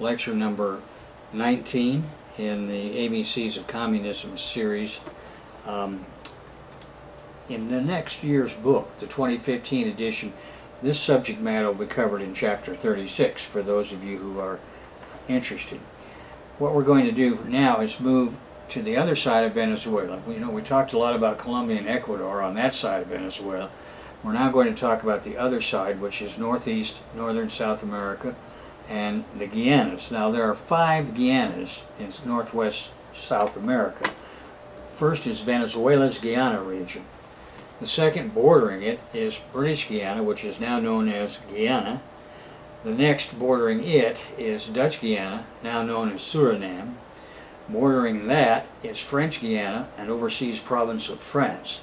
lecture number 19 in the ABCs of Communism series. In the next year's book, the 2015 edition, this subject matter will be covered in chapter 36 for those of you who are interested. What we're going to do now is move to the other side of Venezuela. We talked a lot about Colombia and Ecuador on that side of Venezuela. We're now going to talk about the other side, which is northeast, northern South America, and the Guianas. Now, there are 5 Guianas in northwest South America. First is Venezuela's Guiana region. The second bordering it is British Guiana, which is now known as Guyana. The next bordering it is Dutch Guiana, now known as Suriname. Bordering that is French Guiana, an overseas province of France.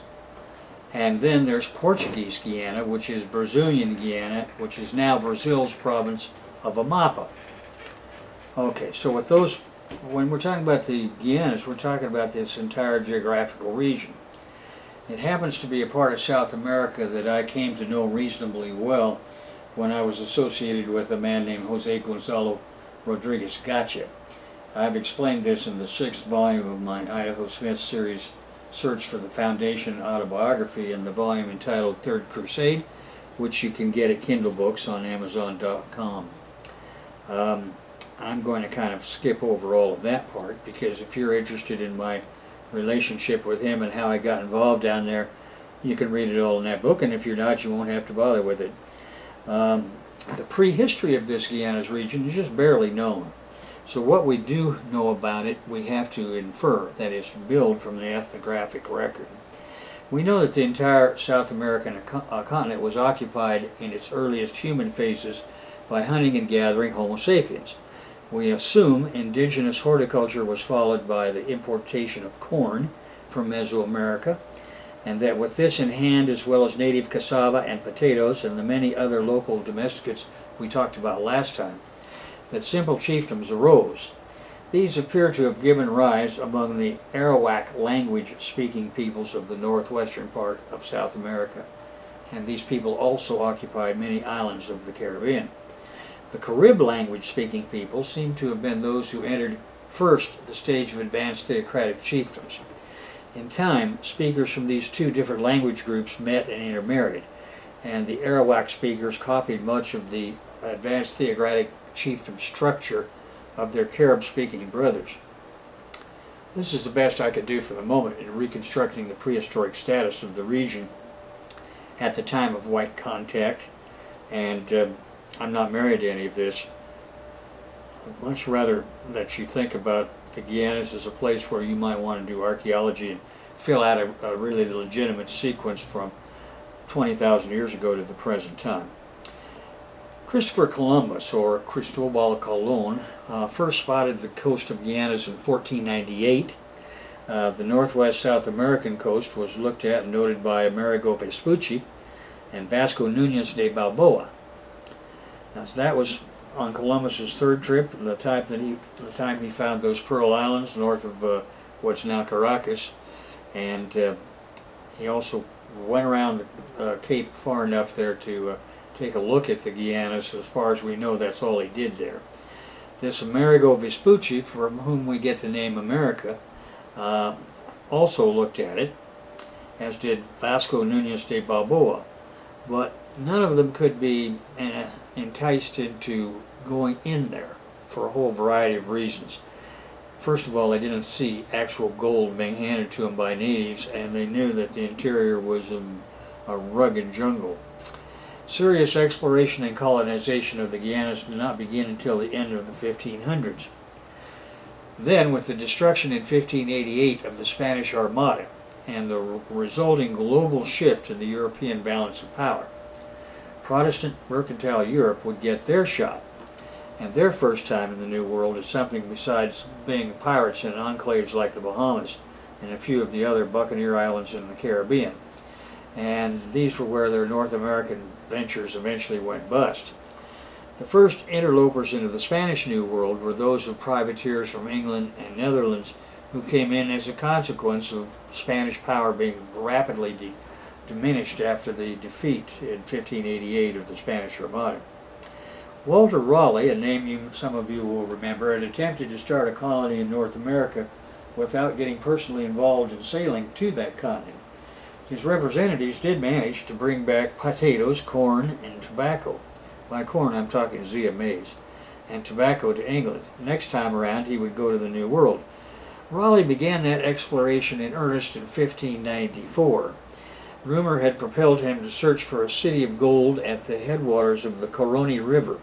And then there's Portuguese Guiana, which is Brazilian Guiana, which is now Brazil's province of Amapa. Okay, so with those, when we're talking about the Guianas, we're talking about this entire geographical region. It happens to be a part of South America that I came to know reasonably well when I was associated with a man named Jose Gonzalo Rodriguez Gacha. I've explained this in the 6th volume of my Idaho Smith series, Search for the Foundation autobiography, in the volume entitled Third Crusade, which you can get at Kindle Books on Amazon.com. I'm going to kind of skip over all of that part, because if you're interested in my relationship with him and how I got involved down there, you can read it all in that book, and if you're not, you won't have to bother with it. The prehistory of this Guianas region is just barely known. So what we do know about it, we have to infer, that is, build from the ethnographic record. We know that the entire South American continent was occupied in its earliest human phases by hunting and gathering Homo sapiens. We assume indigenous horticulture was followed by the importation of corn from Mesoamerica, and that with this in hand, as well as native cassava and potatoes and the many other local domesticates we talked about last time, that simple chiefdoms arose. These appear to have given rise among the Arawak language-speaking peoples of the northwestern part of South America, and these people also occupied many islands of the Caribbean. The Carib language-speaking people seem to have been those who entered first the stage of advanced theocratic chiefdoms. In time, speakers from these two different language groups met and intermarried, and the Arawak speakers copied much of the advanced theocratic chiefdom structure of their Carib-speaking brothers. This is the best I could do for the moment in reconstructing the prehistoric status of the region at the time of white contact, and I'm not married to any of this. I'd much rather that you think about the Guianas as a place where you might want to do archaeology and fill out a really legitimate sequence from 20,000 years ago to the present time. Christopher Columbus, or Cristobal Colon, first spotted the coast of Guianas in 1498. The northwest South American coast was looked at and noted by Amerigo Vespucci and Vasco Núñez de Balboa. Now, that was on Columbus's 3rd trip, the time he found those Pearl Islands north of what's now Caracas, and he also went around the Cape far enough there to take a look at the Guianas. As far as we know, that's all he did there. This Amerigo Vespucci, from whom we get the name America, also looked at it, as did Vasco Núñez de Balboa, but none of them could be enticed into going in there for a whole variety of reasons. First of all, they didn't see actual gold being handed to them by natives, and they knew that the interior was a rugged jungle. Serious exploration and colonization of the Guianas did not begin until the end of the 1500s. Then, with the destruction in 1588 of the Spanish Armada and the resulting global shift in the European balance of power, Protestant mercantile Europe would get their shot, and their first time in the New World is something besides being pirates in enclaves like the Bahamas and a few of the other buccaneer islands in the Caribbean. And these were where their North American ventures eventually went bust. The first interlopers into the Spanish New World were those of privateers from England and Netherlands who came in as a consequence of Spanish power being rapidly diminished after the defeat in 1588 of the Spanish Armada. Walter Raleigh, a name some of you will remember, had attempted to start a colony in North America without getting personally involved in sailing to that continent. His representatives did manage to bring back potatoes, corn, and tobacco. By corn, I'm talking Zea maize, and tobacco to England. Next time around, he would go to the New World. Raleigh began that exploration in earnest in 1594. Rumor had propelled him to search for a city of gold at the headwaters of the Caroni River.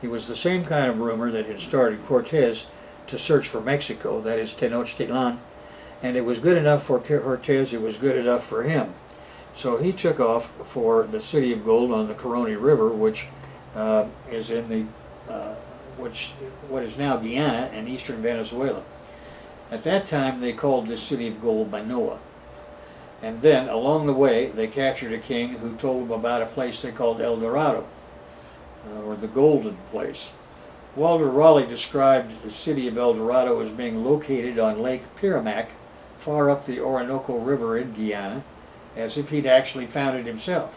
It was the same kind of rumor that had started Cortez to search for Mexico, that is Tenochtitlan, and it was good enough for Cortez, it was good enough for him. So he took off for the city of gold on the Caroni River, which is in the what is now Guyana and eastern Venezuela. At that time, they called this city of gold Manoa. And then, along the way, they captured a king who told them about a place they called El Dorado, or the Golden Place. Walter Raleigh described the city of El Dorado as being located on Lake Piramac, far up the Orinoco River in Guyana, as if he'd actually found it himself.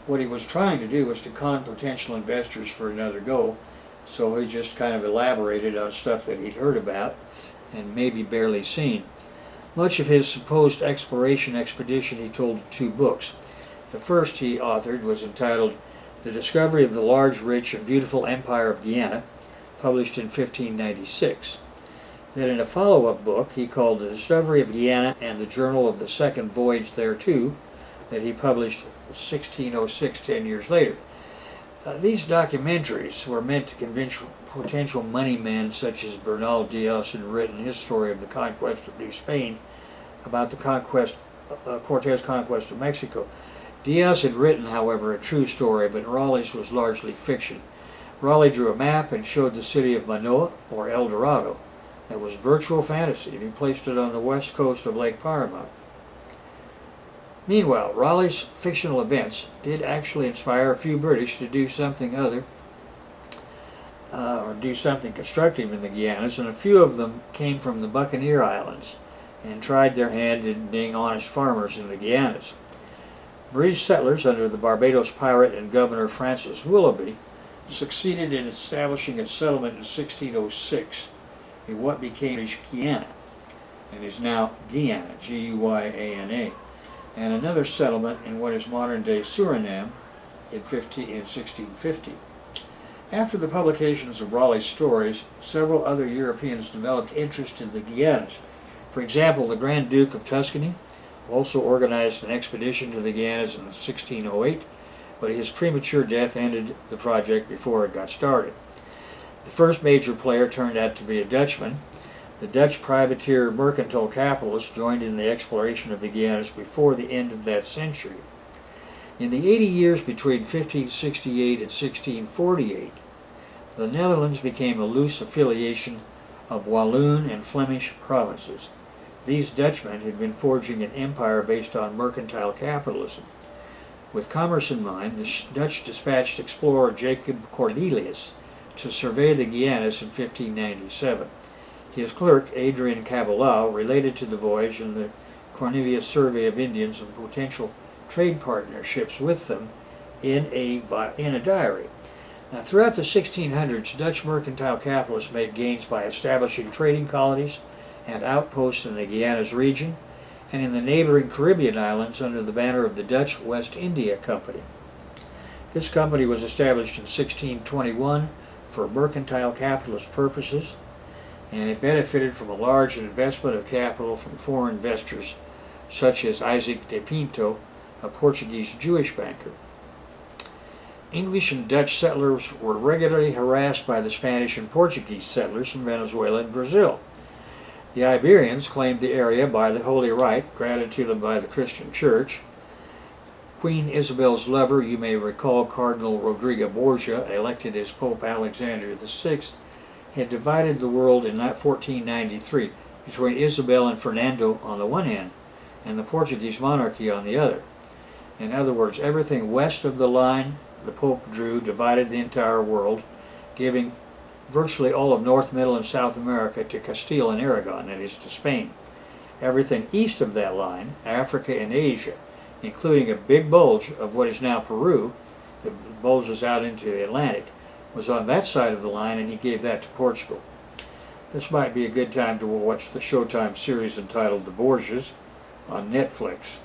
What he was trying to do was to con potential investors for another go, so he just kind of elaborated on stuff that he'd heard about and maybe barely seen. Much of his supposed exploration expedition he told in 2 books. The first he authored was entitled The Discovery of the Large, Rich, and Beautiful Empire of Guiana, published in 1596. Then in a follow-up book he called The Discovery of Guiana and the Journal of the Second Voyage Thereto, that he published in 1606, 10 years later. These documentaries were meant to convince potential money men such as Bernal Diaz, who had written his story of the conquest of New Spain, about the Cortez conquest of Mexico. Diaz had written, however, a true story, but Raleigh's was largely fiction. Raleigh drew a map and showed the city of Manoa, or El Dorado. That was virtual fantasy, and he placed it on the west coast of Lake Paramount. Meanwhile, Raleigh's fictional events did actually inspire a few British to do something or do something constructive in the Guianas, and a few of them came from the Buccaneer Islands and tried their hand in being honest farmers in the Guianas. British settlers under the Barbados pirate and Governor Francis Willoughby succeeded in establishing a settlement in 1606 in what became British Guiana and is now Guiana, G-U-Y-A-N-A, and another settlement in what is modern-day Suriname in 1650. After the publications of Raleigh's stories, several other Europeans developed interest in the Guianas. For example, the Grand Duke of Tuscany also organized an expedition to the Guianas in 1608, but his premature death ended the project before it got started. The first major player turned out to be a Dutchman. The Dutch privateer mercantile capitalists joined in the exploration of the Guianas before the end of that century. In the 80 years between 1568 and 1648, the Netherlands became a loose affiliation of Walloon and Flemish provinces. These Dutchmen had been forging an empire based on mercantile capitalism. With commerce in mind, the Dutch dispatched explorer Jacob Cornelius to survey the Guianas in 1597. His clerk, Adrian Caballao, related to the voyage and the Cornelius survey of Indians and potential trade partnerships with them in a diary. Now, throughout the 1600s, Dutch mercantile capitalists made gains by establishing trading colonies and outposts in the Guianas region and in the neighboring Caribbean islands under the banner of the Dutch West India Company. This company was established in 1621 for mercantile capitalist purposes, and it benefited from a large investment of capital from foreign investors such as Isaac de Pinto, a Portuguese Jewish banker. English and Dutch settlers were regularly harassed by the Spanish and Portuguese settlers from Venezuela and Brazil. The Iberians claimed the area by the holy right granted to them by the Christian Church. Queen Isabel's lover, you may recall Cardinal Rodrigo Borgia, elected as Pope Alexander VI, had divided the world in 1493 between Isabel and Fernando on the one hand and the Portuguese monarchy on the other. In other words, everything west of the line the Pope drew divided the entire world, giving virtually all of North, Middle, and South America to Castile and Aragon, that is, to Spain. Everything east of that line, Africa and Asia, including a big bulge of what is now Peru, that bulges out into the Atlantic, was on that side of the line, and he gave that to Portugal. This might be a good time to watch the Showtime series entitled The Borgias on Netflix.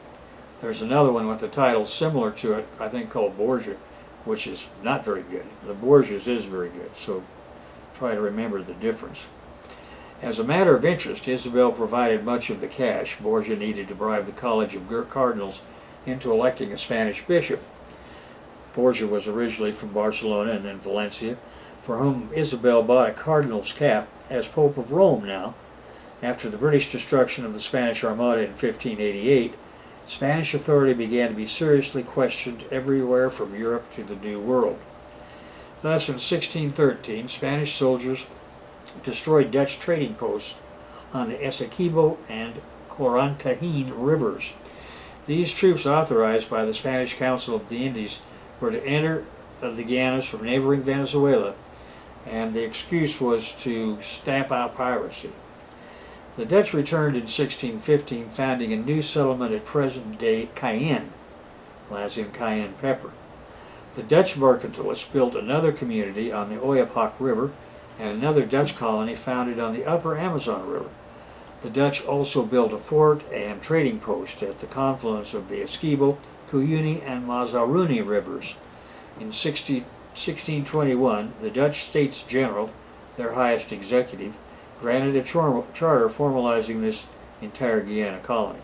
There's another one with a title similar to it, I think called Borgia, which is not very good. The Borgias is very good, so try to remember the difference. As a matter of interest, Isabel provided much of the cash Borgia needed to bribe the College of Cardinals into electing a Spanish bishop. Borgia was originally from Barcelona and then Valencia, for whom Isabel bought a cardinal's cap as Pope of Rome now. After the British destruction of the Spanish Armada in 1588, Spanish authority began to be seriously questioned everywhere from Europe to the New World. Thus, in 1613, Spanish soldiers destroyed Dutch trading posts on the Essequibo and Corantajin rivers. These troops, authorized by the Spanish Council of the Indies, were to enter the Guianas from neighboring Venezuela, and the excuse was to stamp out piracy. The Dutch returned in 1615, founding a new settlement at present-day Cayenne, as in cayenne pepper. The Dutch mercantilists built another community on the Oyapock River and another Dutch colony founded on the upper Amazon River. The Dutch also built a fort and trading post at the confluence of the Essequibo, Cuyuni, and Mazaruni rivers. In 1621, the Dutch States General, their highest executive, granted a charter formalizing this entire Guiana colony.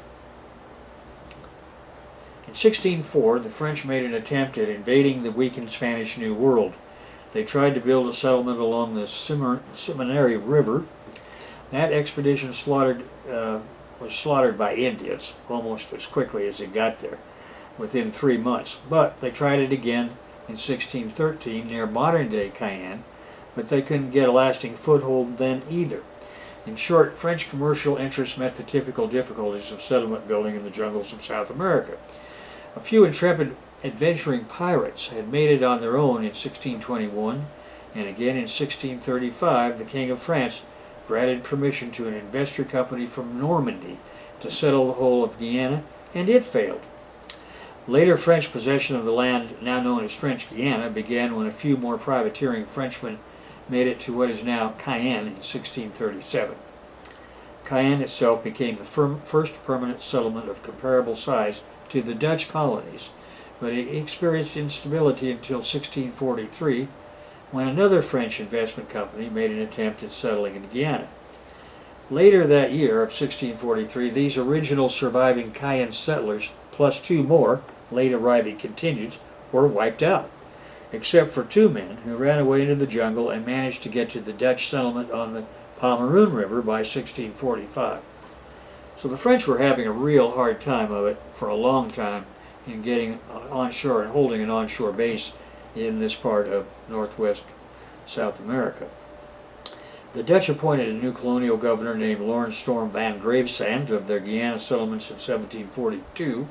In 1604, the French made an attempt at invading the weakened Spanish New World. They tried to build a settlement along the Seminary River. That expedition was slaughtered by Indians almost as quickly as it got there, within 3 months. But they tried it again in 1613 near modern-day Cayenne, but they couldn't get a lasting foothold then either. In short, French commercial interests met the typical difficulties of settlement building in the jungles of South America. A few intrepid adventuring pirates had made it on their own in 1621, and again in 1635 the King of France granted permission to an investor company from Normandy to settle the whole of Guyana, and it failed. Later French possession of the land now known as French Guiana began when a few more privateering Frenchmen made it to what is now Cayenne in 1637. Cayenne itself became the first permanent settlement of comparable size to the Dutch colonies, but it experienced instability until 1643, when another French investment company made an attempt at settling in Guiana. Later that year of 1643, these original surviving Cayenne settlers, plus 2 more late arriving contingents, were wiped out, except for 2 men who ran away into the jungle and managed to get to the Dutch settlement on the Pomeroon River by 1645. So the French were having a real hard time of it for a long time in getting onshore and holding an onshore base in this part of northwest South America. The Dutch appointed a new colonial governor named Lawrence Storm van Gravesand of their Guiana settlements in 1742.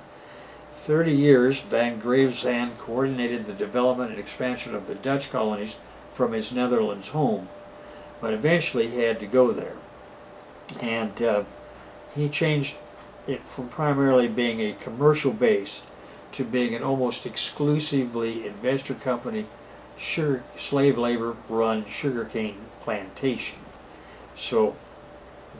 30 years, Van Gravesand coordinated the development and expansion of the Dutch colonies from his Netherlands home, but eventually he had to go there. And he changed it from primarily being a commercial base to being an almost exclusively investor company, slave labor run sugarcane plantation. So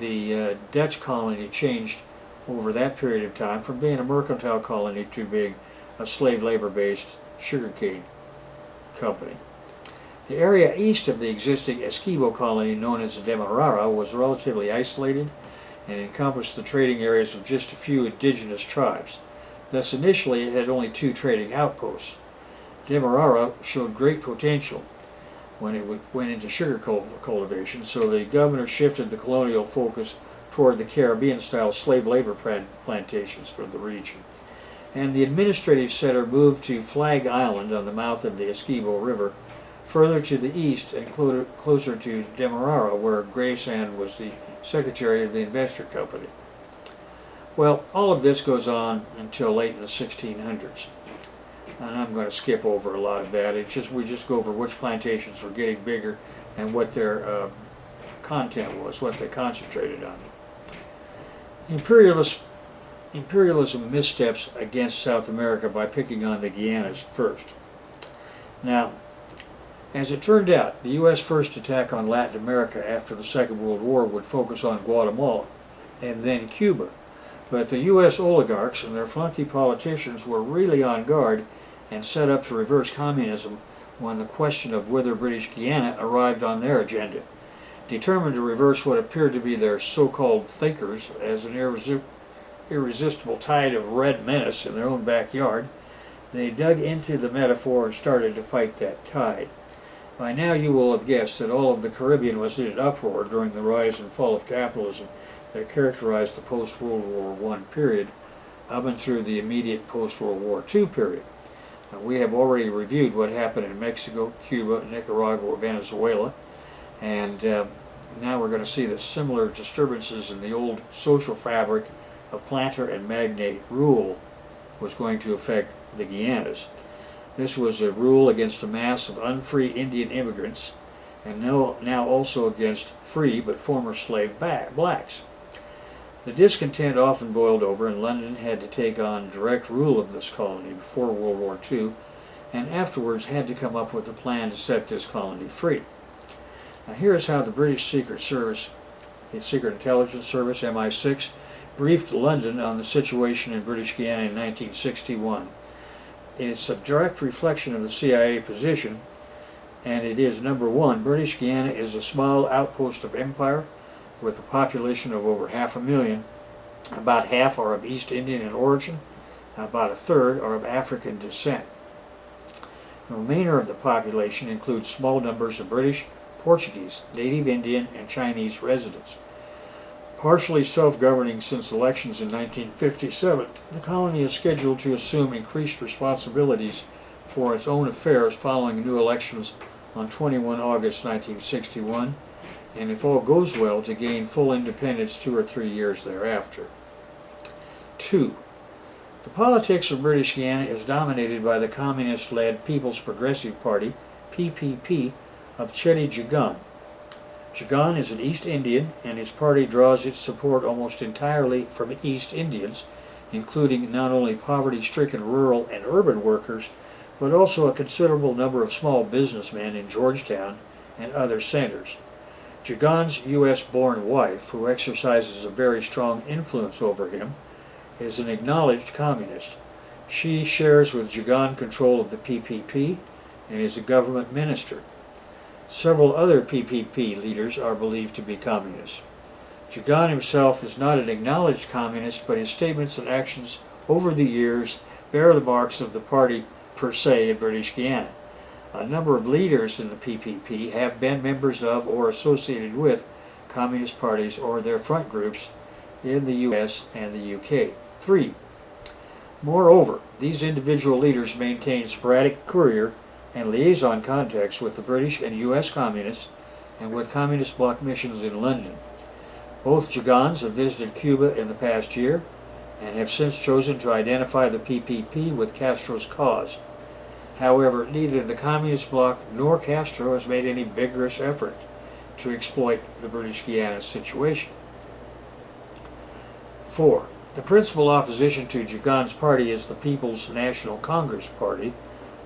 the Dutch colony changed over that period of time from being a mercantile colony to being a slave labor based sugarcane company. The area east of the existing Essequibo colony known as Demerara was relatively isolated and encompassed the trading areas of just a few indigenous tribes. Thus initially it had only 2 trading outposts. Demerara showed great potential when it went into sugar cultivation, so the governor shifted the colonial focus toward the Caribbean-style slave labor plantations for the region. And the administrative center moved to Flag Island on the mouth of the Essequibo River, further to the east and closer to Demerara, where Gravesand was the secretary of the investor company. Well, all of this goes on until late in the 1600s. And I'm going to skip over a lot of that. We just go over which plantations were getting bigger and what their content was, what they concentrated on. Imperialism missteps against South America by picking on the Guianas first. Now, As it turned out, the U.S. first attack on Latin America after the Second World War would focus on Guatemala and then Cuba. But the U.S. oligarchs and their flunky politicians were really on guard and set up to reverse communism when the question of whether British Guiana arrived on their agenda. Determined to reverse what appeared to be their so-called thinkers as an irresistible tide of red menace in their own backyard, they dug into the metaphor and started to fight that tide. By now you will have guessed that all of the Caribbean was in an uproar during the rise and fall of capitalism that characterized the post-World War I period up and through the immediate post-World War II period. Now, we have already reviewed what happened in Mexico, Cuba, Nicaragua, Venezuela, and now we're going to see that similar disturbances in the old social fabric of planter and magnate rule was going to affect the Guianas. This was a rule against a mass of unfree Indian immigrants, and now also against free but former slave blacks. The discontent often boiled over, and London had to take on direct rule of this colony before World War II, and afterwards had to come up with a plan to set this colony free. Now here is how the British Secret Service, the Secret Intelligence Service, MI6, briefed London on the situation in British Guiana in 1961. It's a direct reflection of the CIA position, and it is, number one, British Guiana is a small outpost of empire with a population of over 500,000. About half are of East Indian in origin, about a third are of African descent. The remainder of the population includes small numbers of British, Portuguese, native Indian, and Chinese residents. Partially self-governing since elections in 1957, the colony is scheduled to assume increased responsibilities for its own affairs following new elections on 21 August 1961, and if all goes well, to gain full independence 2 or 3 years thereafter. 2. The politics of British Guiana is dominated by the communist-led People's Progressive Party, PPP, of Chetty Jagan. Jagan is an East Indian, and his party draws its support almost entirely from East Indians, including not only poverty-stricken rural and urban workers, but also a considerable number of small businessmen in Georgetown and other centers. Jagan's U.S.-born wife, who exercises a very strong influence over him, is an acknowledged communist. She shares with Jagan control of the PPP and is a government minister. Several other PPP leaders are believed to be communists. Jagan himself is not an acknowledged communist, but his statements and actions over the years bear the marks of the party per se in British Guiana. A number of leaders in the PPP have been members of or associated with communist parties or their front groups in the US and the UK. 3. Moreover, these individual leaders maintain sporadic courier and liaison contacts with the British and U.S. communists and with communist bloc missions in London. Both Jagans have visited Cuba in the past year and have since chosen to identify the PPP with Castro's cause. However, neither the communist bloc nor Castro has made any vigorous effort to exploit the British Guiana situation. 4. The principal opposition to Jagan's party is the People's National Congress Party,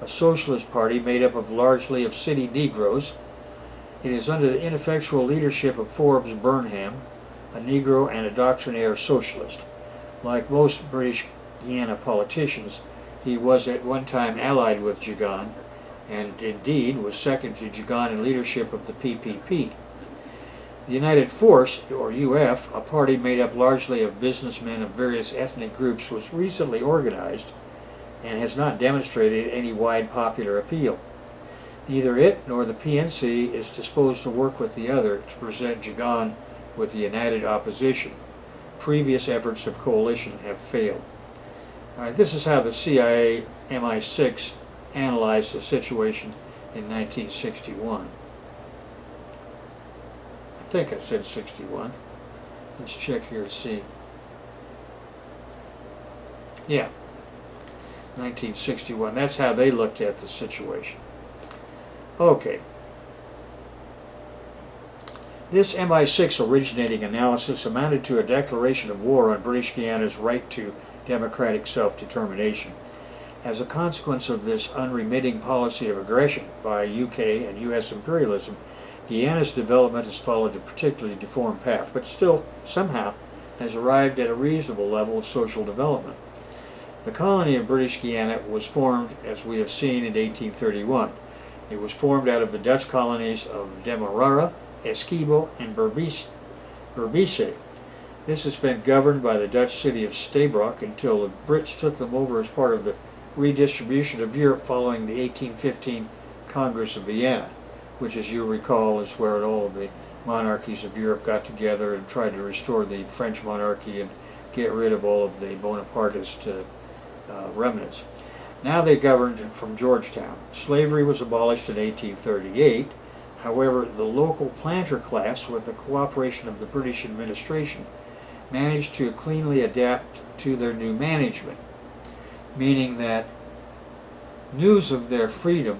a socialist party made up largely of city Negroes. It is under the ineffectual leadership of Forbes Burnham, a Negro and a doctrinaire socialist. Like most British Guiana politicians, he was at one time allied with Jagan, and indeed was second to Jagan in leadership of the PPP. The United Force, or UF, a party made up largely of businessmen of various ethnic groups, was recently organized and has not demonstrated any wide popular appeal. Neither it nor the PNC is disposed to work with the other to present Jagan with the united opposition. Previous efforts of coalition have failed. This is how the CIA MI6 analyzed the situation in 1961. I think I said 61. Let's check here to see. Yeah. 1961. That's how they looked at the situation. Okay. This MI6 originating analysis amounted to a declaration of war on British Guiana's right to democratic self-determination. As a consequence of this unremitting policy of aggression by UK and US imperialism, Guyana's development has followed a particularly deformed path, but still, somehow, has arrived at a reasonable level of social development. The colony of British Guiana was formed, as we have seen, in 1831. It was formed out of the Dutch colonies of Demerara, Essequibo, and Berbice. This has been governed by the Dutch city of Stabroek until the Brits took them over as part of the redistribution of Europe following the 1815 Congress of Vienna, which, as you recall, is where all of the monarchies of Europe got together and tried to restore the French monarchy and get rid of all of the Bonapartist remnants. Now they governed from Georgetown. Slavery was abolished in 1838. However, the local planter class, with the cooperation of the British administration, managed to cleanly adapt to their new management, meaning that news of their freedom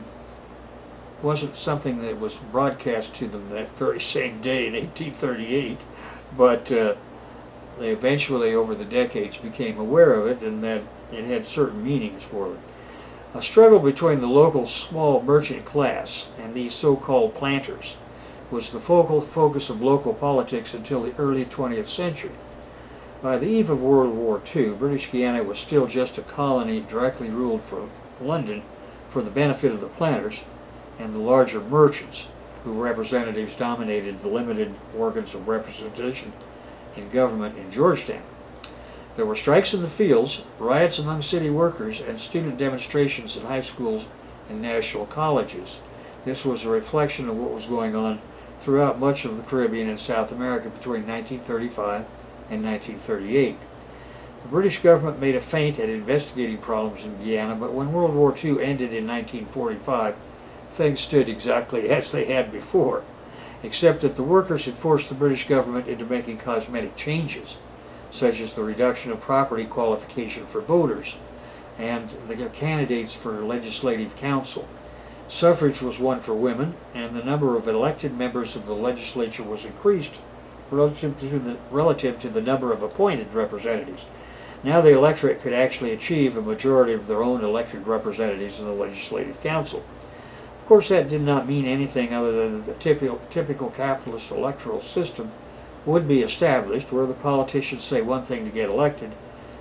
wasn't something that was broadcast to them that very same day in 1838, but they eventually, over the decades, became aware of it and that it had certain meanings for them. A struggle between the local small merchant class and these so-called planters was the focal focus of local politics until the early 20th century. By the eve of World War II, British Guiana was still just a colony directly ruled from London for the benefit of the planters and the larger merchants, whose representatives dominated the limited organs of representation in government in Georgetown. There were strikes in the fields, riots among city workers, and student demonstrations in high schools and national colleges. This was a reflection of what was going on throughout much of the Caribbean and South America between 1935 and 1938. The British government made a feint at investigating problems in Guyana, but when World War II ended in 1945, things stood exactly as they had before, except that the workers had forced the British government into making cosmetic changes, such as the reduction of property qualification for voters and the candidates for legislative council. Suffrage was won for women, and the number of elected members of the legislature was increased relative to the number of appointed representatives. Now the electorate could actually achieve a majority of their own elected representatives in the legislative council. Of course, that did not mean anything other than that the typical capitalist electoral system would be established, where the politicians say one thing to get elected,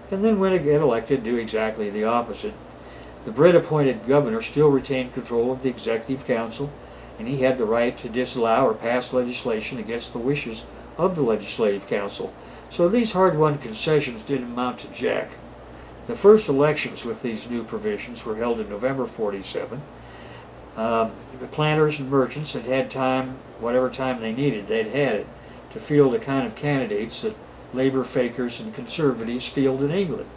and then when they get elected do exactly the opposite. The Brit-appointed governor still retained control of the executive council, and he had the right to disallow or pass legislation against the wishes of the legislative council. So these hard-won concessions didn't amount to jack. The first elections with these new provisions were held in November 47. The planters and merchants had had time, whatever time they needed, they'd had it, to field the kind of candidates that labor fakers and conservatives field in England.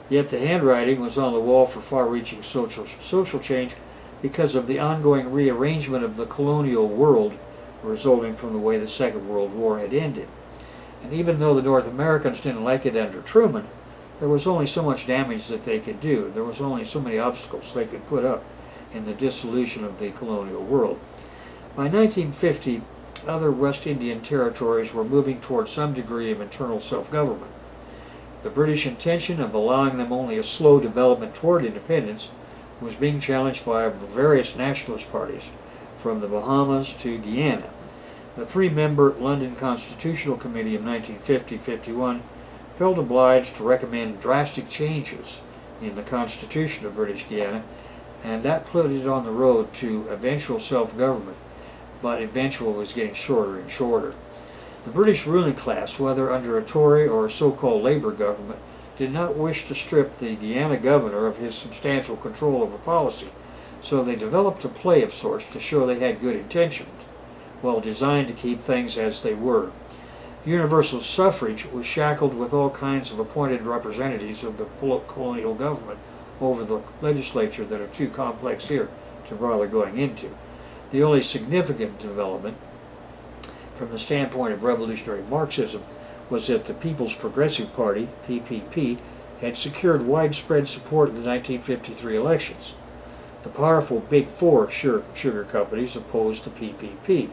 Yet the handwriting was on the wall for far-reaching social change because of the ongoing rearrangement of the colonial world resulting from the way the Second World War had ended. And even though the North Americans didn't like it under Truman, there was only so much damage that they could do. There was only so many obstacles they could put up in the dissolution of the colonial world. By 1950, other West Indian territories were moving toward some degree of internal self-government. The British intention of allowing them only a slow development toward independence was being challenged by various nationalist parties, from the Bahamas to Guyana. The three-member London Constitutional Committee of 1950-51 felt obliged to recommend drastic changes in the Constitution of British Guiana, and that put it on the road to eventual self-government, but eventual was getting shorter and shorter. The British ruling class, whether under a Tory or a so-called Labour government, did not wish to strip the Guyana governor of his substantial control over policy, so they developed a play of sorts to show they had good intentions, well designed to keep things as they were. Universal suffrage was shackled with all kinds of appointed representatives of the colonial government over the legislature that are too complex here to bother going into. The only significant development from the standpoint of revolutionary Marxism was that the People's Progressive Party, PPP, had secured widespread support in the 1953 elections. The powerful Big Four sugar companies opposed the PPP.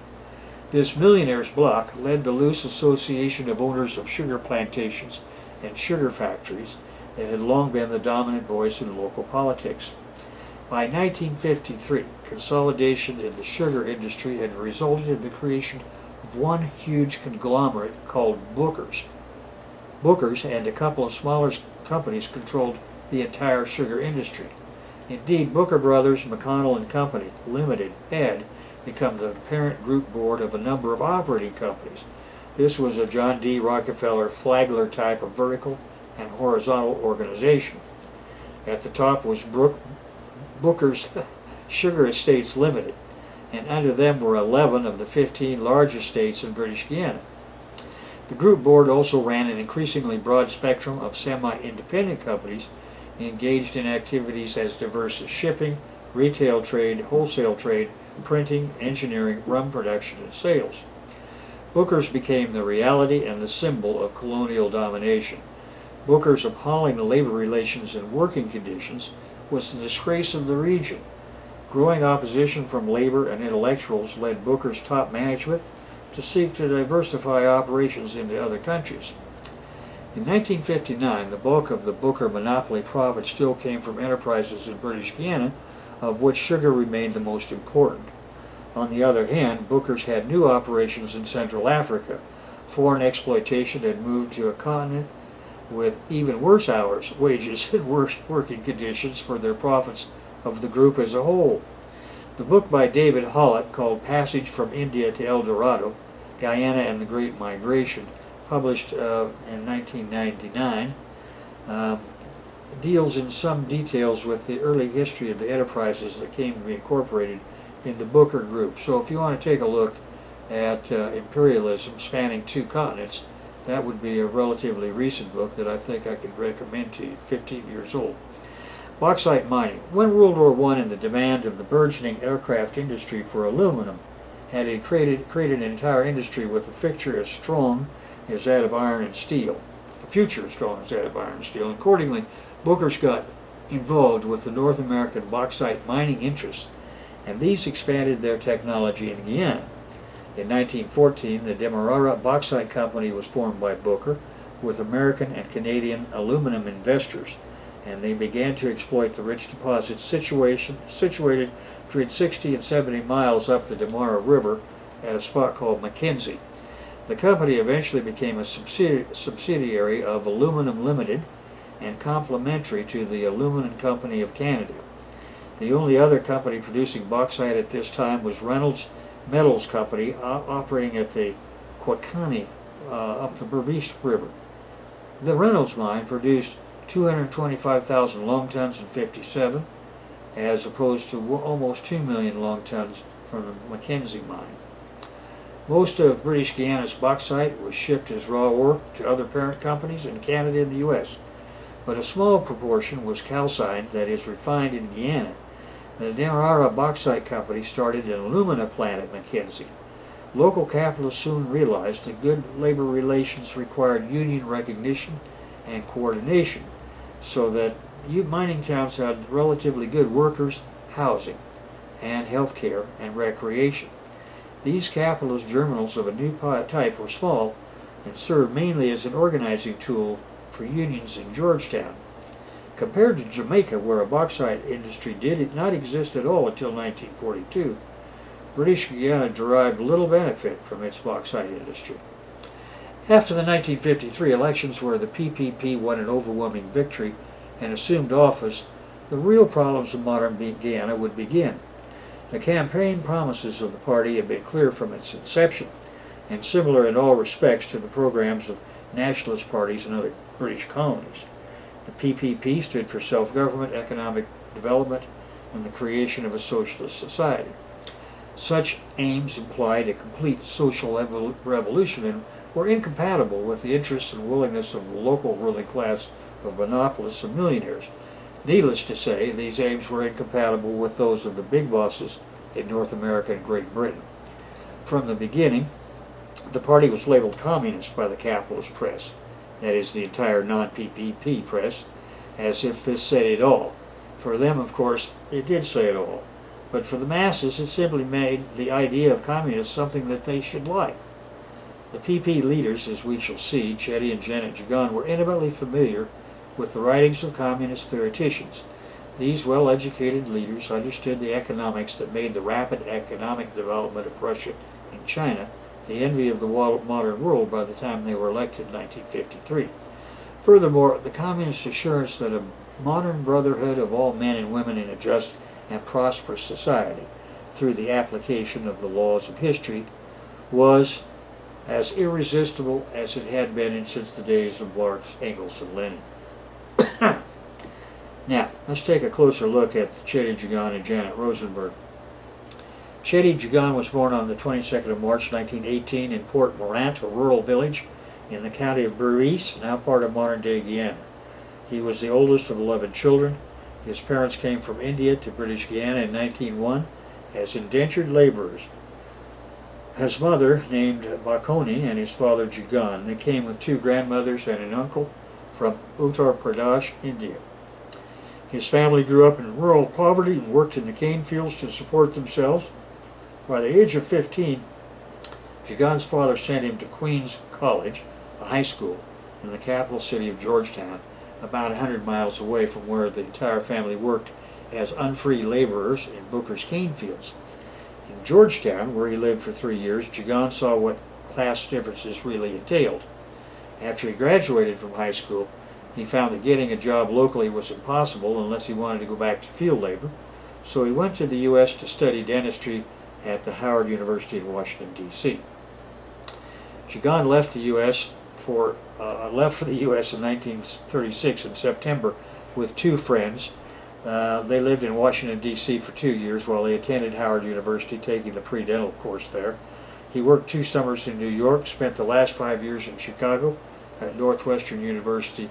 This millionaires' bloc led the loose association of owners of sugar plantations and sugar factories that had long been the dominant voice in local politics. By 1953, consolidation in the sugar industry had resulted in the creation of one huge conglomerate called Booker's. Booker's and a couple of smaller companies controlled the entire sugar industry. Indeed, Booker Brothers, McConnell and Company Limited had become the parent group board of a number of operating companies. This was a John D. Rockefeller Flagler type of vertical and horizontal organization. At the top was Booker's Sugar Estates Limited, and under them were 11 of the 15 large estates in British Guiana. The group board also ran an increasingly broad spectrum of semi-independent companies engaged in activities as diverse as shipping, retail trade, wholesale trade, printing, engineering, rum production, and sales. Booker's became the reality and the symbol of colonial domination. Booker's appalling labor relations and working conditions was the disgrace of the region. Growing opposition from labor and intellectuals led Booker's top management to seek to diversify operations into other countries. In 1959, the bulk of the Booker monopoly profit still came from enterprises in British Guiana, of which sugar remained the most important. On the other hand, Booker's had new operations in Central Africa. Foreign exploitation had moved to a continent with even worse hours, wages, and worse working conditions for their profits of the group as a whole. The book by David Hollett, called Passage from India to El Dorado, Guyana and the Great Migration, published in 1999, deals in some details with the early history of the enterprises that came to be incorporated in the Booker Group. So if you want to take a look at imperialism spanning two continents, that would be a relatively recent book that I think I could recommend to you, 15 years old. Bauxite mining. When World War I and the demand of the burgeoning aircraft industry for aluminum had created an entire industry with a fixture as strong as that of iron and steel, a future as strong as that of iron and steel. Accordingly, Booker's got involved with the North American bauxite mining interests, and these expanded their technology in Guyana. In 1914, the Demerara Bauxite Company was formed by Booker with American and Canadian aluminum investors, and they began to exploit the rich deposits situated between 60 and 70 miles up the Demerara River at a spot called Mackenzie. The company eventually became a subsidiary of Aluminum Limited and complementary to the Aluminum Company of Canada. The only other company producing bauxite at this time was Reynolds Metals Company, operating at the Quakani up the Berbice River. The Reynolds mine produced 225,000 long tons in '57, as opposed to almost 2 million long tons from the Mackenzie mine. Most of British Guiana's bauxite was shipped as raw ore to other parent companies in Canada and the U.S., but a small proportion was calcined, that is, refined in Guyana. The Demerara Bauxite Company started an alumina plant at Mackenzie. Local capitalists soon realized that good labor relations required union recognition and coordination, so that mining towns had relatively good workers, housing, and health care and recreation. These capitalist journals of a new type were small and served mainly as an organizing tool for unions in Georgetown. Compared to Jamaica, where a bauxite industry did not exist at all until 1942, British Guiana derived little benefit from its bauxite industry. After the 1953 elections, where the PPP won an overwhelming victory and assumed office, the real problems of modern Guyana would begin. The campaign promises of the party had been clear from its inception, and similar in all respects to the programs of nationalist parties in other British colonies. The PPP stood for self-government, economic development, and the creation of a socialist society. Such aims implied a complete social revolution and were incompatible with the interests and willingness of the local ruling class of monopolists and millionaires. Needless to say, these aims were incompatible with those of the big bosses in North America and Great Britain. From the beginning, the party was labeled communist by the capitalist press, that is, the entire non-PPP press, as if this said it all. For them, of course, it did say it all. But for the masses, it simply made the idea of communists something that they should like. The PP leaders, as we shall see, Chetty and Janet Jagan, were intimately familiar with the writings of communist theoreticians. These well-educated leaders understood the economics that made the rapid economic development of Russia and China the envy of the modern world by the time they were elected in 1953. Furthermore, the communist assurance that a modern brotherhood of all men and women in a just and prosperous society, through the application of the laws of history, was as irresistible as it had been since the days of Marx, Engels, and Lenin. Now, let's take a closer look at Chetty Jagan and Janet Rosenberg. Chetty Jagan was born on the 22nd of March 1918 in Port Morant, a rural village in the county of Burice, now part of modern-day Guyana. He was the oldest of 11 children. His parents came from India to British Guiana in 1901 as indentured laborers. His mother, named Bakoni, and his father Jagan. They came with 2 grandmothers and an uncle from Uttar Pradesh, India. His family grew up in rural poverty and worked in the cane fields to support themselves. By the age of 15, Jagan's father sent him to Queen's College, a high school in the capital city of Georgetown, about 100 miles away from where the entire family worked as unfree laborers in Booker's cane fields. In Georgetown, where he lived for 3 years, Jagan saw what class differences really entailed. After he graduated from high school, he found that getting a job locally was impossible unless he wanted to go back to field labor, so he went to the U.S. to study dentistry at the Howard University in Washington, D.C. Jagan left for the U.S. in 1936 in September with 2 friends. They lived in Washington, D.C. for 2 years while they attended Howard University, taking the pre-dental course there. He worked 2 summers in New York, spent the last 5 years in Chicago at Northwestern University,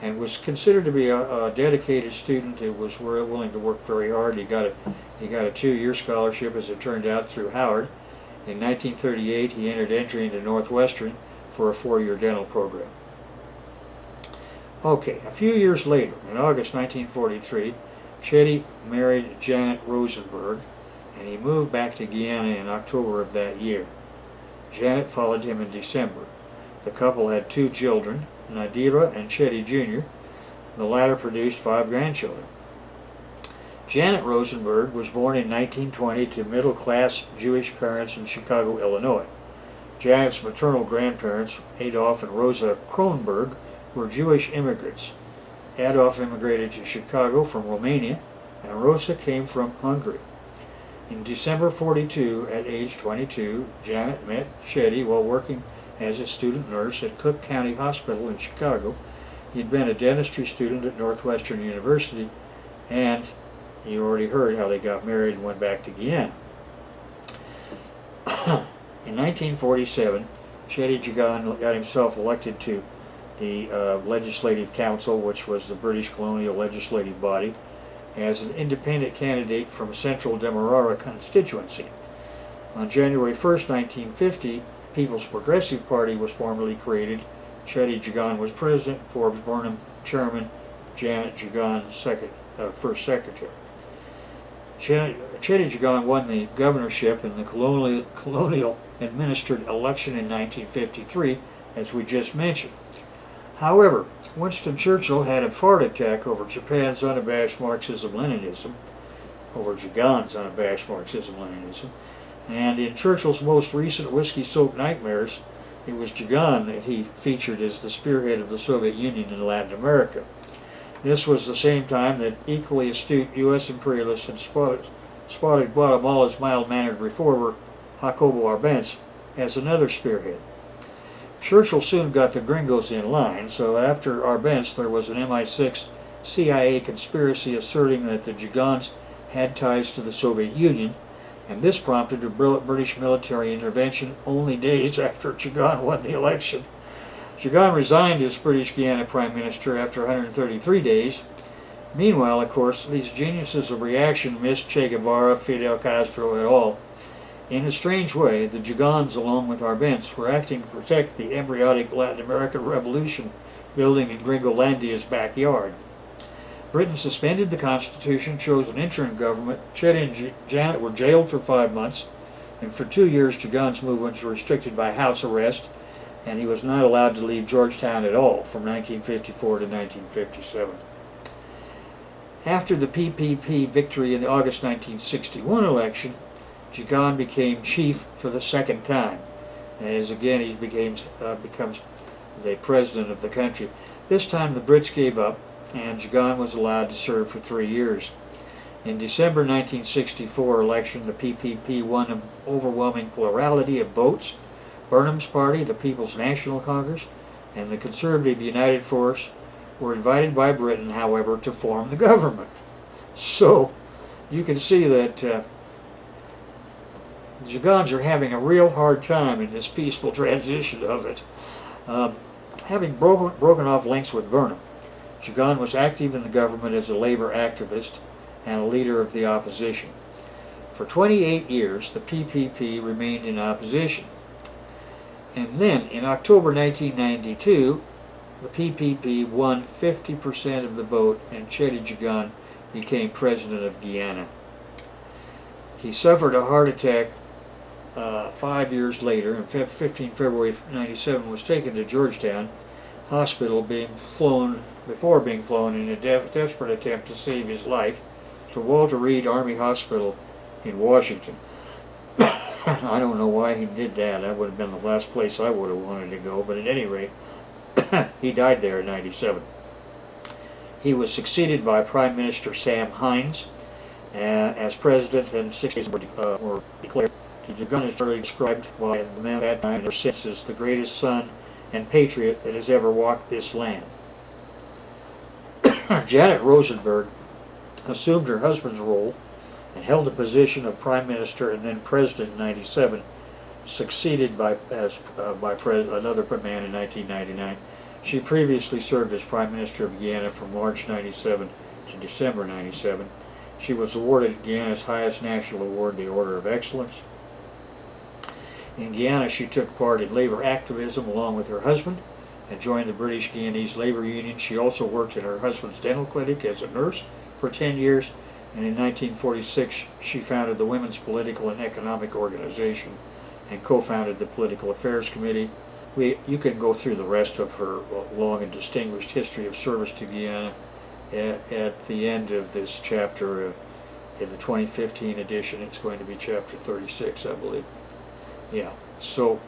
and was considered to be a dedicated student who was willing to work very hard. He got a 2-year scholarship, as it turned out, through Howard. In 1938, he entered entry into Northwestern for a 4-year dental program. Okay, a few years later, in August 1943, Chetty married Janet Rosenberg, and he moved back to Guyana in October of that year. Janet followed him in December. The couple had 2 children, Nadira and Chetty Jr. The latter produced 5 grandchildren. Janet Rosenberg was born in 1920 to middle-class Jewish parents in Chicago, Illinois. Janet's maternal grandparents, Adolf and Rosa Kronberg, were Jewish immigrants. Adolf immigrated to Chicago from Romania, and Rosa came from Hungary. In December 42, at age 22, Janet met Chetty while working as a student nurse at Cook County Hospital in Chicago. He'd been a dentistry student at Northwestern University, and you already heard how they got married and went back to Guyana. In 1947, Chetty Jagan got himself elected to the Legislative Council, which was the British colonial legislative body, as an independent candidate from Central Demerara constituency. On January 1st, 1950, People's Progressive Party was formally created. Chetty Jagan was president, Forbes Burnham chairman, Janet Jagan first secretary. Chetty Jagan won the governorship in the colonial administered election in 1953, as we just mentioned. However, Winston Churchill had a heart attack over Japan's unabashed Marxism-Leninism, over Jagan's unabashed Marxism-Leninism, and in Churchill's most recent whiskey-soaked nightmares, it was Jagan that he featured as the spearhead of the Soviet Union in Latin America. This was the same time that equally astute U.S. imperialists had spotted Guatemala's mild-mannered reformer, Jacobo Arbenz, as another spearhead. Churchill soon got the gringos in line, so after Arbenz there was an MI6 CIA conspiracy asserting that the Jagans had ties to the Soviet Union, and this prompted a British military intervention only days after Jagan won the election. Jagan resigned as British Guiana Prime Minister after 133 days. Meanwhile, of course, these geniuses of reaction missed Che Guevara, Fidel Castro, et al. In a strange way, the Jagans, along with Arbenz, were acting to protect the embryonic Latin American revolution building in Gringolandia's backyard. Britain suspended the Constitution, chose an interim government. Chetty and Janet were jailed for 5 months, and for 2 years Jagan's movements were restricted by house arrest. and he was not allowed to leave Georgetown at all from 1954 to 1957. After the PPP victory in the August 1961 election, Jigan became chief for the second time. As again, he becomes the president of the country. This time the Brits gave up, and Jigan was allowed to serve for 3 years. In December 1964 election, the PPP won an overwhelming plurality of votes. Burnham's party, the People's National Congress, and the Conservative United Force were invited by Britain, however, to form the government. So you can see that the Jigans are having a real hard time in this peaceful transition of it. Having broken off links with Burnham, Jigan was active in the government as a labor activist and a leader of the opposition. For 28 years, the PPP remained in opposition. And then, in October 1992, the PPP won 50% of the vote, and Cheddi Jigan became president of Guyana. He suffered a heart attack 5 years later, and 15 February 1997, was taken to Georgetown Hospital before being flown in a desperate attempt to save his life to Walter Reed Army Hospital in Washington. I don't know why he did that. That would have been the last place I would have wanted to go, but at any rate, he died there in 1997. He was succeeded by Prime Minister Sam Hines as president, and 6 days were declared. Jigan is really described by the man at that time and ever since as the greatest son and patriot that has ever walked this land. Janet Rosenberg assumed her husband's role and held the position of Prime Minister and then President in 1997, succeeded by another man in 1999. She previously served as Prime Minister of Guyana from March 1997 to December 1997. She was awarded Guyana's highest national award, the Order of Excellence. In Guyana, she took part in labor activism along with her husband and joined the British Guianese Labor Union. She also worked in her husband's dental clinic as a nurse for 10 years, and in 1946 she founded the Women's Political and Economic Organization and co-founded the Political Affairs Committee. You can go through the rest of her long and distinguished history of service to Guyana at the end of this chapter. In the 2015 edition, it's going to be chapter 36, I believe. Yeah, so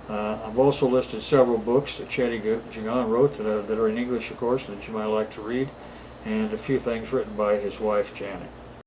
I've also listed several books that Cheddi Jigan wrote that are in English, of course, that you might like to read, and a few things written by his wife, Janet.